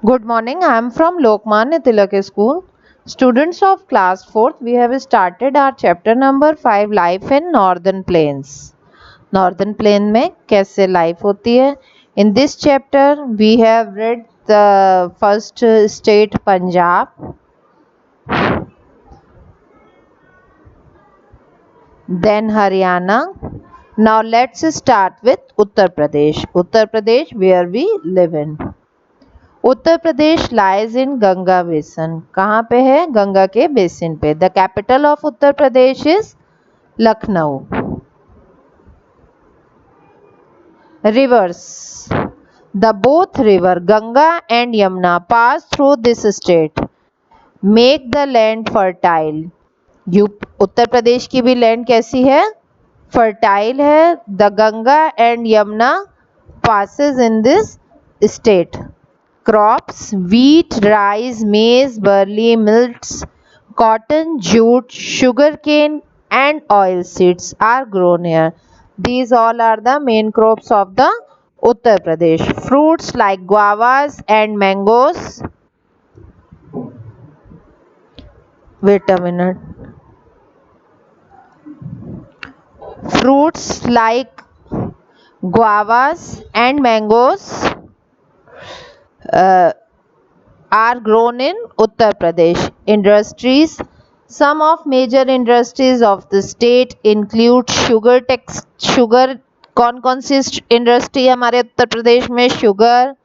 Good morning. I am from Lokmanya Tilak School. Students of class 4th, we have started our chapter number 5 Life in Northern Plains. Northern Plain में कैसे life होती है? In this chapter, we have read the first state Punjab, then Haryana. Now let's start with Uttar Pradesh. Uttar Pradesh where we live in. Uttar Pradesh lies in Ganga basin. कहाँ पे है? गंगा के basin पे. The capital of Uttar Pradesh is Lucknow. Rivers. The both river Ganga and Yamuna pass through this state make the land fertile. Uttar Pradesh की भी land कैसी है? Fertile है. The Ganga and Yamuna passes in this state. Crops wheat, rice, maize, barley, millets, cotton, jute, sugarcane and oilseeds are grown here. These all are the main crops of the Uttar Pradesh. Fruits like guavas and mangoes. Wait a minute. Fruits like guavas and mangoes are grown in Uttar Pradesh. Industries. Some of major industries of the state include sugar. कौन सी industry हमारे उत्तर प्रदेश में? Sugar,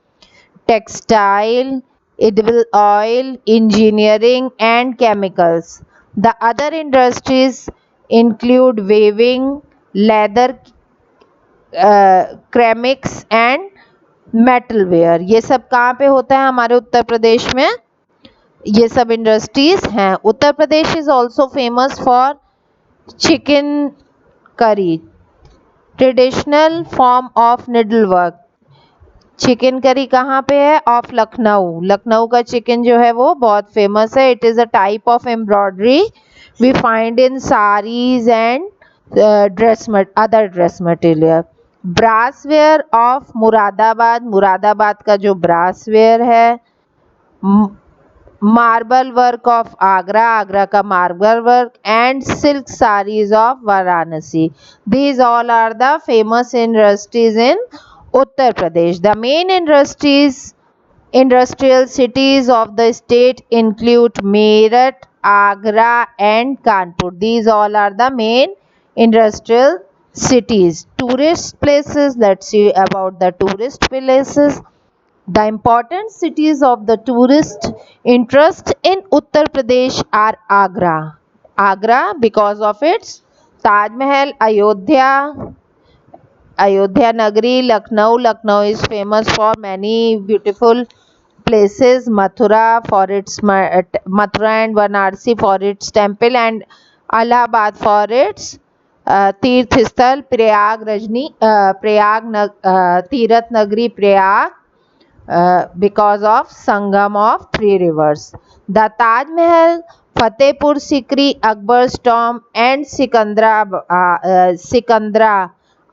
textile, edible oil, engineering and chemicals. The other industries include weaving, leather, ceramics and metal ware. ये सब कहाँ पे होता है? हमारे उत्तर प्रदेश में ये सब इंडस्ट्रीज हैं. Uttar Pradesh is also famous for chikankari, traditional form of needle work. Chikankari कहाँ पे है? ऑफ लखनऊ. लखनऊ का चिकन जो है वो बहुत फेमस है. It is a type of embroidery we find in saris and other dress material. Brassware of Moradabad. Moradabad का जो ब्रासवेयर है. Marble work of Agra. Agra का marble work and silk saris of Varanasi. These all are the famous industries in Uttar Pradesh. The main industrial cities of the state include Meerut, Agra and Kanpur. These all are the main industrial cities. Tourist places. Let's see about the tourist places. The important cities of the tourist interest in Uttar Pradesh are Agra. Agra because of its Taj Mahal, Ayodhya Nagari, Lucknow. Lucknow is famous for many beautiful places. Mathura for its Mathura and Varanasi for its temple, and Allahabad for its तीर्थ स्थल. तीरथ नगरी Prayag because of Sangam of three rivers. The Taj Mahal, Fatehpur Sikri, Akbar's Tomb and Sikandra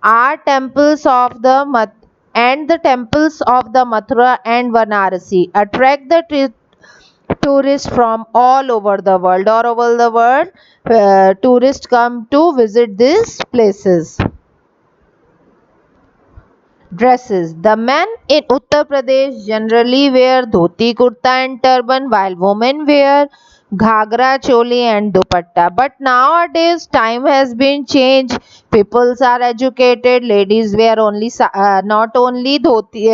are temples of the temples of the Mathura and Varanasi attract the tourists from all over the world. All over the world, tourists come to visit these places. Dresses. The men in Uttar Pradesh generally wear dhoti kurta and turban, while women wear ghagra, choli and dupatta. But nowadays time has been changed. People are educated. Ladies wear not only dhoti,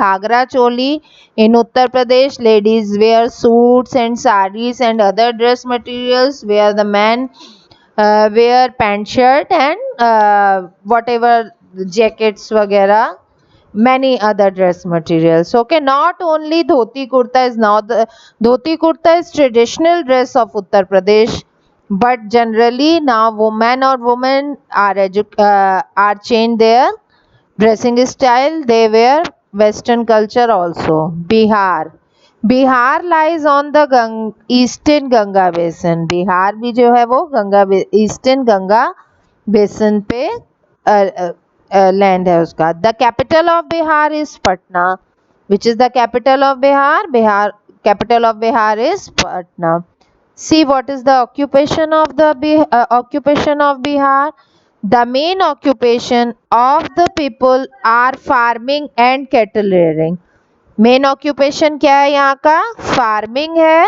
ghagra, choli. In Uttar Pradesh, ladies wear suits and saris and other dress materials, where the men wear pant shirt and whatever jackets वगैरह, many other dress materials. Okay, not only dhoti kurta is now the dhoti kurta is traditional dress of Uttar Pradesh, but generally now women are changed their dressing style. They wear Western culture also. Bihar lies on the eastern Ganga basin. Bihar भी जो है वो eastern Ganga basin पे land है उसका. The capital of Bihar is Patna. Which is the capital of Bihar? Capital of Bihar is Patna. See what is the occupation of the occupation of Bihar. The main occupation of the people are farming and cattle rearing. Main occupation क्या है यहाँ का? Farming है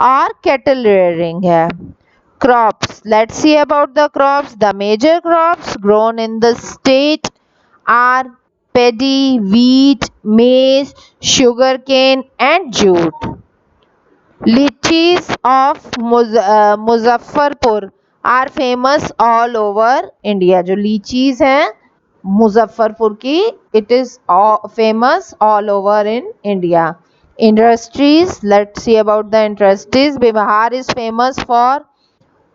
और cattle rearing है. Crops. Let's see about the crops. The major crops grown in the state are paddy, wheat, maize, sugarcane and jute. Lychees of Muzaffarpur are famous all over India. जो लीचीज हैं मुजफ्फरपुर की, it is famous all over in India. Industries. Let's see about the industries. Bihar is famous for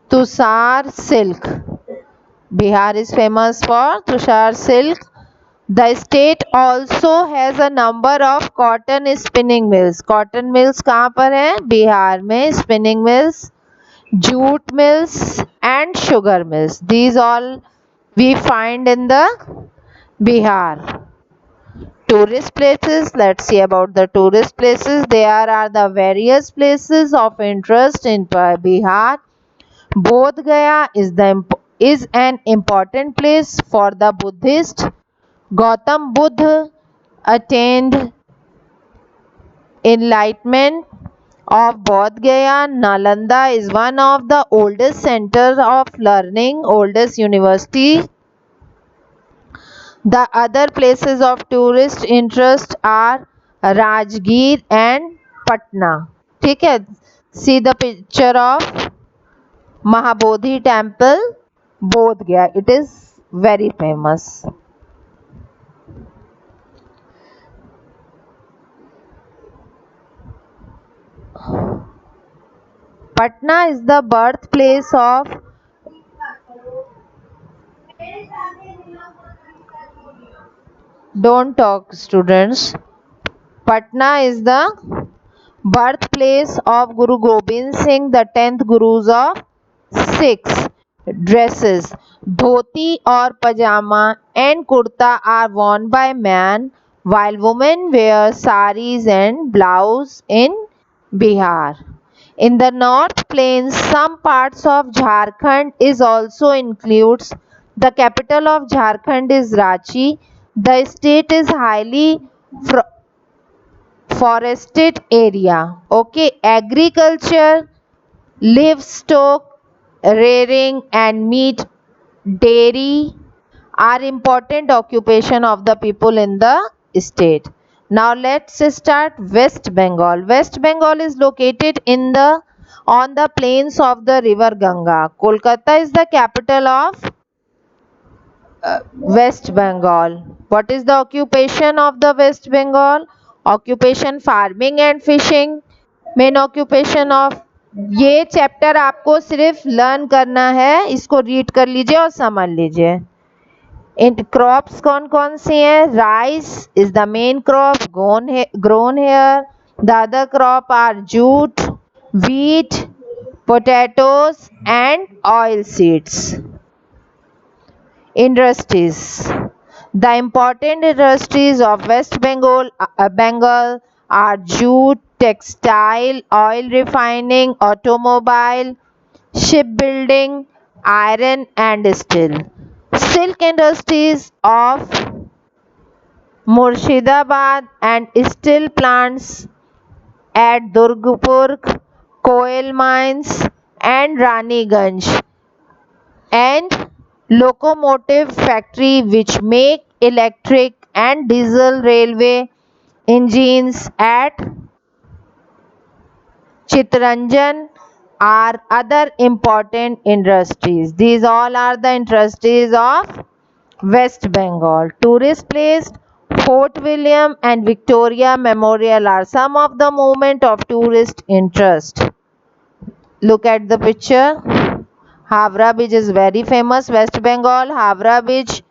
Tushar silk. Bihar is famous for Tushar silk. The state also has a number of cotton spinning mills. Cotton mills कहाँ पर है? बिहार में. Spinning mills, jute mills and sugar mills. These all we find in the Bihar. Tourist places. Let's see about the tourist places. There are the various places of interest in Bihar. Bodh Gaya is an important place for the Buddhist. Gautam Buddha attained enlightenment of Bodh Gaya. Nalanda is one of the oldest centers of learning, oldest university. The other places of tourist interest are Rajgir and Patna. ठीक है. See the picture of Mahabodhi temple, Bodh Gaya. It is very famous. Patna is the birthplace of don't talk students. Patna is the birthplace of Guru Gobind Singh, the 10th Gurus of Sikhs. Dresses. Dhoti or pajama and kurta are worn by men, while women wear saris and blouse in Bihar. In the North Plains, some parts of Jharkhand is also includes. The capital of Jharkhand is Ranchi. The state is highly forested area. Okay, agriculture, livestock rearing and meat dairy are important occupation of the people in the state. Now let's start West Bengal. West Bengal is located on the plains of the river Ganga. Kolkata is the capital of West Bengal. What is the occupation of the West Bengal? Occupation farming and fishing. Main occupation of ये chapter आपको सिर्फ learn करना है, इसको read कर लीजिए और समझ लीजिए. इन क्रॉप्स कौन कौन सी हैं? Rice is the main crop grown here. The other crop are jute, wheat, potatoes and oil seeds. Industries. The important industries of West Bengal are jute, textile, oil refining, automobile, shipbuilding, iron and steel. Silk industries of Murshidabad and steel plants at Durgapur, coal mines and Raniganj, and locomotive factory which make electric and diesel railway engines at Chittaranjan are other important industries. These all are the industries of West Bengal. Tourist place Fort William and Victoria Memorial are some of the moment of tourist interest. Look at the picture. Havra Beach is very famous. West Bengal. Havra Beach,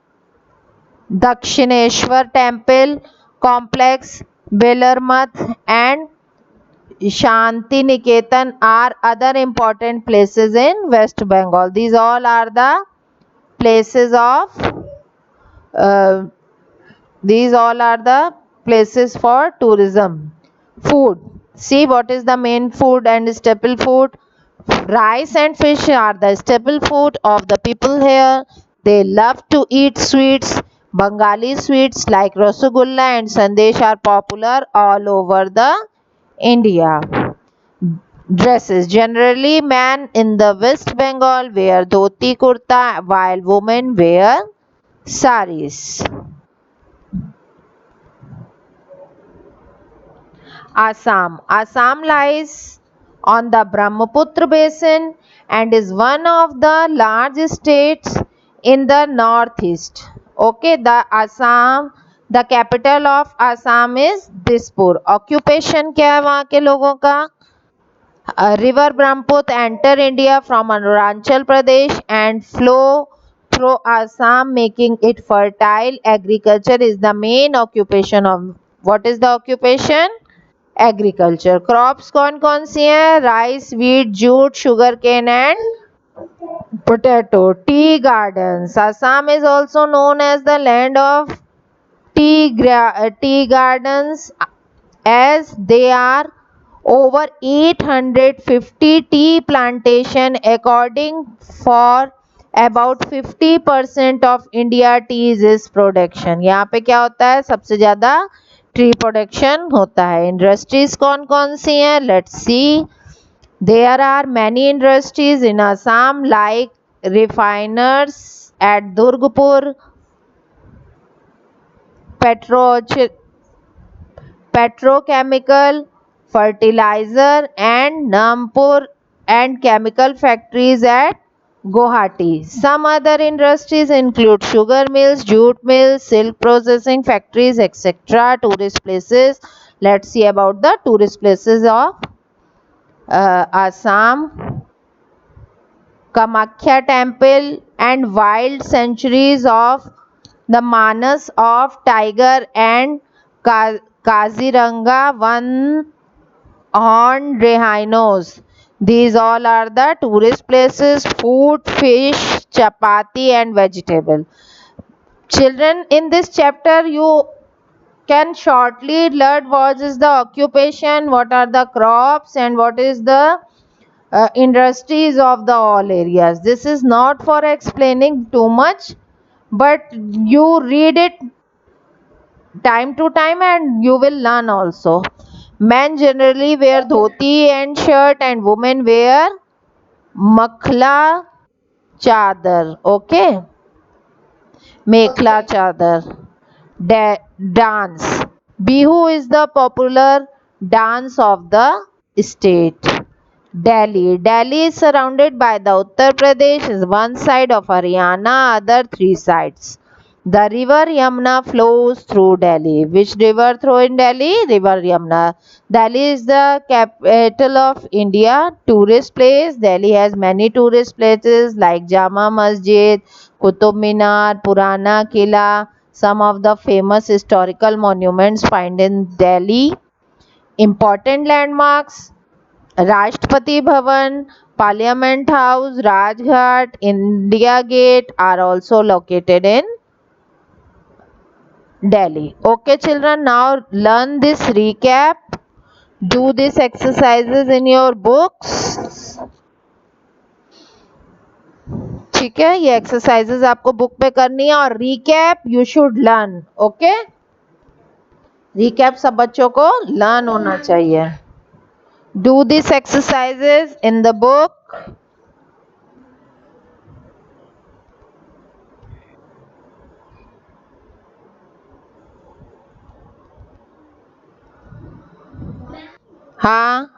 Dakshineshwar Temple Complex, Belarmath and Shanti Niketan are other important places in West Bengal. These all are the places of these all are the places for tourism. Food. See what is the main food and staple food. Rice and fish are the staple food of the people here. They love to eat sweets. Bengali sweets like Rasagulla and Sandesh are popular all over the India. Dresses. Generally, men in the West Bengal wear dhoti kurta while women wear saris. Assam. Assam lies on the Brahmaputra basin and is one of the largest states in the northeast. Okay, the capital of Assam is Dispur. Occupation क्या है वहाँ के लोगों का? River Brahmaputra enter India from Arunachal Pradesh and flow through Assam, making it fertile. Agriculture is the main occupation of. What is the occupation? Agriculture. Crops कौन कौन सी हैं? Rice, wheat, jute, sugar cane and potato. Tea gardens. Assam is also known as the land of tea gardens as they are over 850 tea plantation according for about 50% of India teas is production. यहाँ पे क्या होता है? सबसे ज्यादा tree production होता है. Industries कौन कौन सी हैं? Let's see. There are many industries in Assam like refiners at Durgapur, petrochemical, fertilizer and Nampur and chemical factories at Guwahati. Some other industries include sugar mills, jute mills, silk processing factories, etc. Tourist places. Let's see about the tourist places of Assam. Kamakhya temple and wild sanctuaries of the Manas of tiger and Kaziranga one-horned rhinos. These all are the tourist places. Food, fish, chapati and vegetable. Children, in this chapter you can shortly learn what is the occupation, what are the crops and what is the industries of the all areas. This is not for explaining too much, but you read it time to time and you will learn also. Men generally wear dhoti and shirt and women wear makhla chadar. Okay, mekhla chadar. Dance. Bihu is the popular dance of the state. Delhi. Delhi is surrounded by the Uttar Pradesh is one side of Haryana, other three sides. The river Yamuna flows through Delhi. Which river through in Delhi? River Yamuna. Delhi is the capital of India. Tourist place. Delhi has many tourist places like Jama Masjid, Qutub Minar, Purana Kila. Some of the famous historical monuments find in Delhi. Important landmarks. Rashtrapati Bhavan, Parliament House, Rajghat, India Gate are also located in Delhi. Okay children, now learn this recap. Do these exercises in your books. ठीक है, ये exercises आपको book पे करनी है और recap you should learn. Okay, recap सब बच्चों को लर्न होना चाहिए. Do these exercises in the book. हाँ,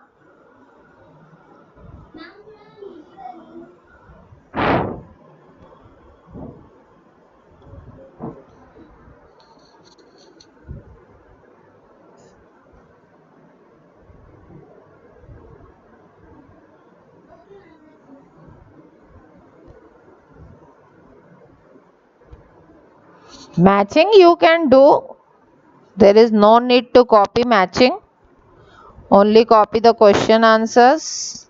matching you can do. There is no need to copy matching. Only copy the question answers.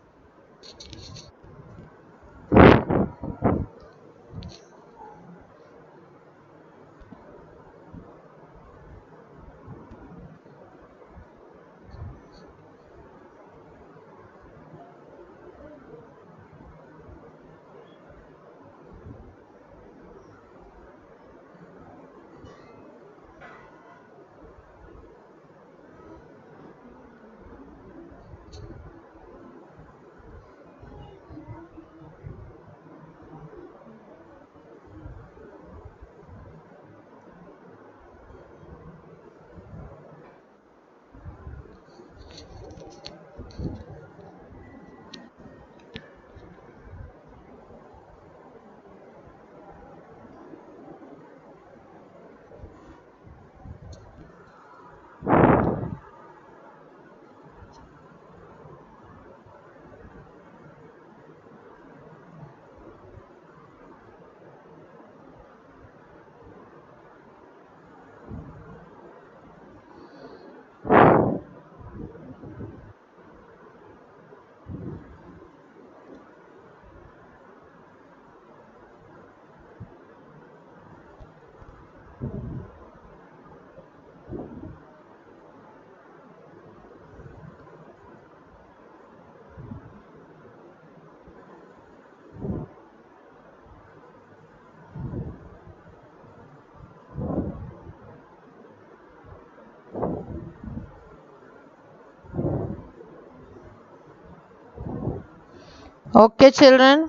Okay, children.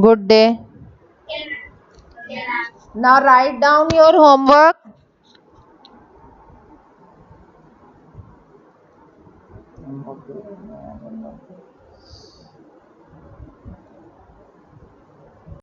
Good day. Now write down your homework.